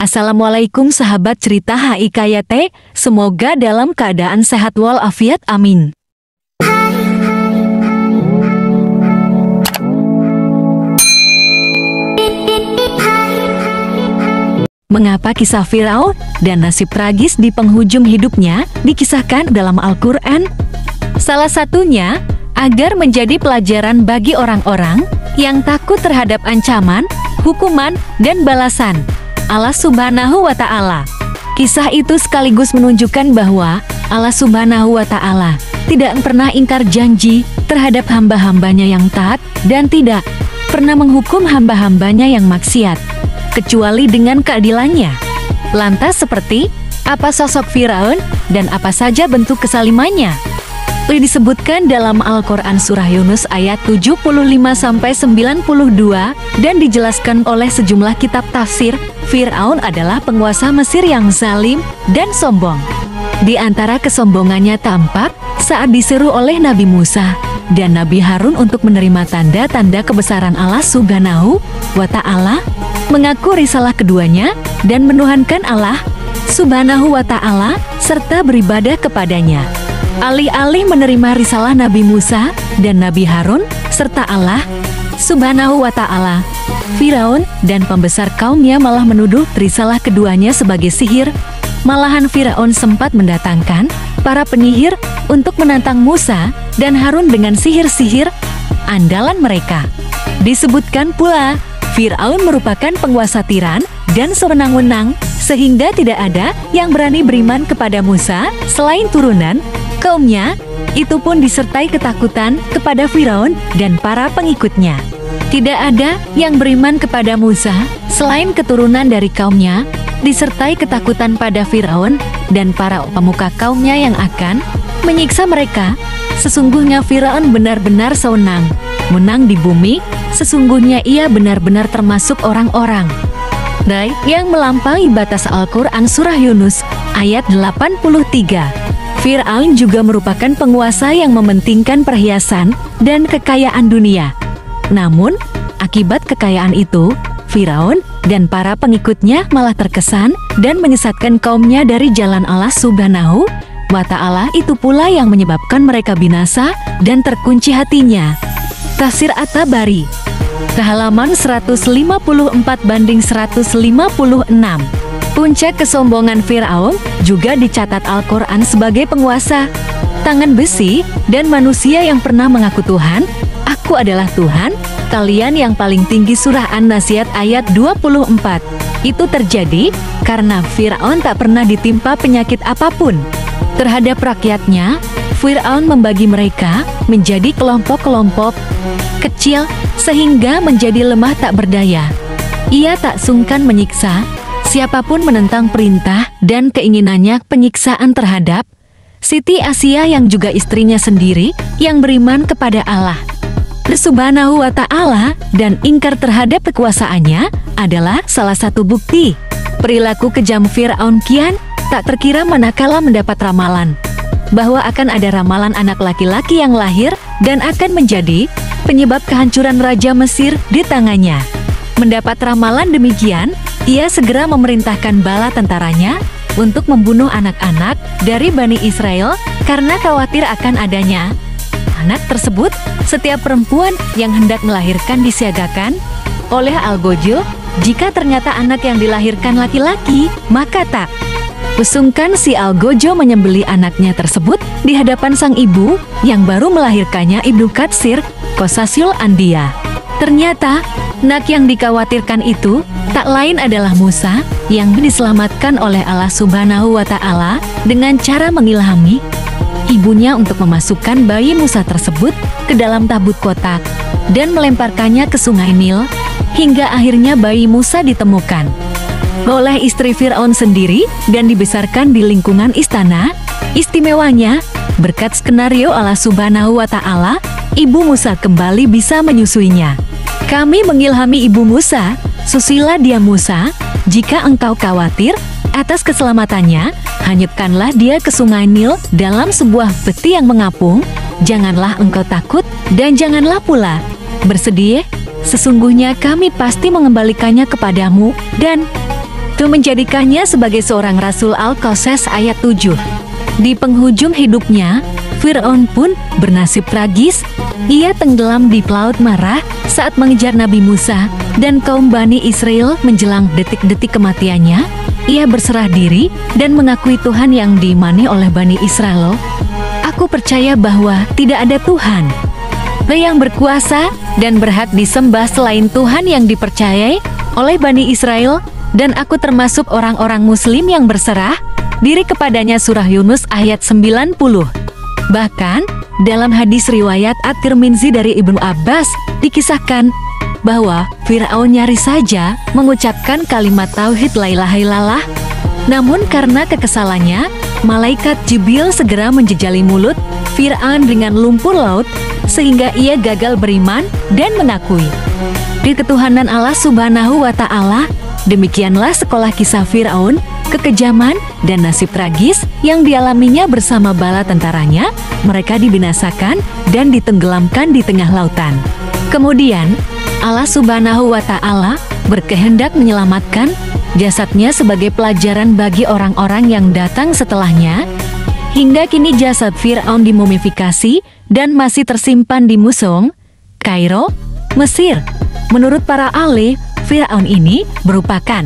Assalamualaikum sahabat cerita HIKYT, semoga dalam keadaan sehat walafiat, amin. Mengapa kisah Firaun dan nasib tragis di penghujung hidupnya dikisahkan dalam Al-Quran? Salah satunya, agar menjadi pelajaran bagi orang-orang yang takut terhadap ancaman, hukuman, dan balasan Allah Subhanahu wa Ta'ala. Kisah itu sekaligus menunjukkan bahwa Allah Subhanahu wa Ta'ala tidak pernah ingkar janji terhadap hamba-hambanya yang taat dan tidak pernah menghukum hamba-hambanya yang maksiat, kecuali dengan keadilannya. Lantas seperti apa sosok Firaun dan apa saja bentuk kesalimannya? Disebutkan dalam Al-Quran Surah Yunus ayat 75-92 dan dijelaskan oleh sejumlah kitab tafsir. Firaun adalah penguasa Mesir yang zalim dan sombong. Di antara kesombongannya tampak saat diseru oleh Nabi Musa dan Nabi Harun untuk menerima tanda-tanda kebesaran Allah Subhanahu wa Ta'ala, mengaku risalah keduanya dan menuhankan Allah Subhanahu wa Ta'ala serta beribadah kepadanya. Alih-alih menerima risalah Nabi Musa dan Nabi Harun serta Allah Subhanahu wa Ta'ala, Firaun dan pembesar kaumnya malah menuduh risalah keduanya sebagai sihir. Malahan Firaun sempat mendatangkan para penyihir untuk menantang Musa dan Harun dengan sihir-sihir andalan mereka. Disebutkan pula, Firaun merupakan penguasa tiran dan sewenang-wenang, sehingga tidak ada yang berani beriman kepada Musa selain turunan kaumnya. Itu pun disertai ketakutan kepada Firaun dan para pengikutnya. Tidak ada yang beriman kepada Musa selain keturunan dari kaumnya, disertai ketakutan pada Firaun dan para pemuka kaumnya yang akan menyiksa mereka. Sesungguhnya Firaun benar-benar sewenang menang di bumi, sesungguhnya ia benar-benar termasuk orang-orang yang melampaui batas Al-Quran Surah Yunus ayat 83. Firaun juga merupakan penguasa yang mementingkan perhiasan dan kekayaan dunia. Namun, akibat kekayaan itu, Firaun dan para pengikutnya malah terkesan dan menyesatkan kaumnya dari jalan Allah Subhanahu wa Ta'ala. Itu pula yang menyebabkan mereka binasa dan terkunci hatinya. Tafsir At-Tabari, halaman 154-156. Puncak kesombongan Firaun juga dicatat Al-Quran sebagai penguasa tangan besi dan manusia yang pernah mengaku Tuhan, "Aku adalah Tuhan kalian yang paling tinggi." Surah An-Naziat ayat 24. Itu terjadi karena Firaun tak pernah ditimpa penyakit apapun. Terhadap rakyatnya, Firaun membagi mereka menjadi kelompok-kelompok kecil sehingga menjadi lemah tak berdaya. Ia tak sungkan menyiksa siapapun menentang perintah dan keinginannya. Penyiksaan terhadap Siti Asia yang juga istrinya sendiri yang beriman kepada Allah Subhanahu wa Ta'ala dan ingkar terhadap kekuasaannya adalah salah satu bukti perilaku kejam Firaun. Kian tak terkira manakala mendapat ramalan bahwa akan ada ramalan anak laki-laki yang lahir dan akan menjadi penyebab kehancuran Raja Mesir di tangannya. Mendapat ramalan demikian, ia segera memerintahkan bala tentaranya untuk membunuh anak-anak dari Bani Israel karena khawatir akan adanya anak tersebut. Setiap perempuan yang hendak melahirkan disiagakan oleh Algojo. Jika ternyata anak yang dilahirkan laki-laki, maka tak sungkan si Algojo menyembelih anaknya tersebut di hadapan sang ibu yang baru melahirkannya, Ibnu Katsir, Qosasul Anbiya. Ternyata anak yang dikhawatirkan itu tak lain adalah Musa yang diselamatkan oleh Allah Subhanahu wa Ta'ala dengan cara mengilhami ibunya untuk memasukkan bayi Musa tersebut ke dalam tabut kotak dan melemparkannya ke Sungai Nil hingga akhirnya bayi Musa ditemukan oleh istri Firaun sendiri dan dibesarkan di lingkungan istana istimewanya. Berkat skenario Allah Subhanahu wa Ta'ala, ibu Musa kembali bisa menyusuinya. Kami mengilhami ibu Musa, susilah dia Musa, jika engkau khawatir atas keselamatannya, hanyutkanlah dia ke Sungai Nil dalam sebuah peti yang mengapung. Janganlah engkau takut dan janganlah pula bersedih, sesungguhnya kami pasti mengembalikannya kepadamu dan Itu menjadikannya sebagai seorang Rasul Al-Qasas ayat 7. Di penghujung hidupnya, Fir'aun pun bernasib tragis. Ia tenggelam di Laut Marah saat mengejar Nabi Musa dan kaum Bani Israel menjelang detik-detik kematiannya. Ia berserah diri dan mengakui Tuhan yang diimani oleh Bani Israel. Aku percaya bahwa tidak ada Tuhan yang berkuasa dan berhak disembah selain Tuhan yang dipercayai oleh Bani Israel, dan aku termasuk orang-orang Muslim yang berserah diri kepadanya. Surah Yunus ayat 90. Bahkan, dalam hadis riwayat At-Tirmizi dari Ibnu Abbas, dikisahkan bahwa Fir'aun nyaris saja mengucapkan kalimat tauhid la ilaha illallah. Namun karena kekesalannya, malaikat Jibril segera menjejali mulut Fir'aun dengan lumpur laut, sehingga ia gagal beriman dan mengakui di ketuhanan Allah Subhanahu wa Ta'ala. Demikianlah sekolah kisah Fir'aun, kekejaman, dan nasib tragis yang dialaminya bersama bala tentaranya. Mereka dibinasakan dan ditenggelamkan di tengah lautan. Kemudian, Allah Subhanahu wa Ta'ala berkehendak menyelamatkan jasadnya sebagai pelajaran bagi orang-orang yang datang setelahnya. Hingga kini jasad Fir'aun dimumifikasi dan masih tersimpan di museum Kairo, Mesir. Menurut para ahli, Fir'aun ini merupakan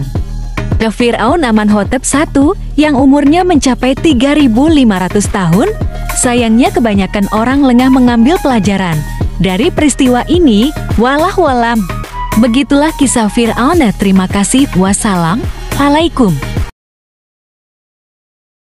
Fir'aun Amenhotep I yang umurnya mencapai 3.500 tahun. Sayangnya kebanyakan orang lengah mengambil pelajaran dari peristiwa ini. Wallahualam. Begitulah kisah Fir'aun. Terima kasih. Wassalamualaikum.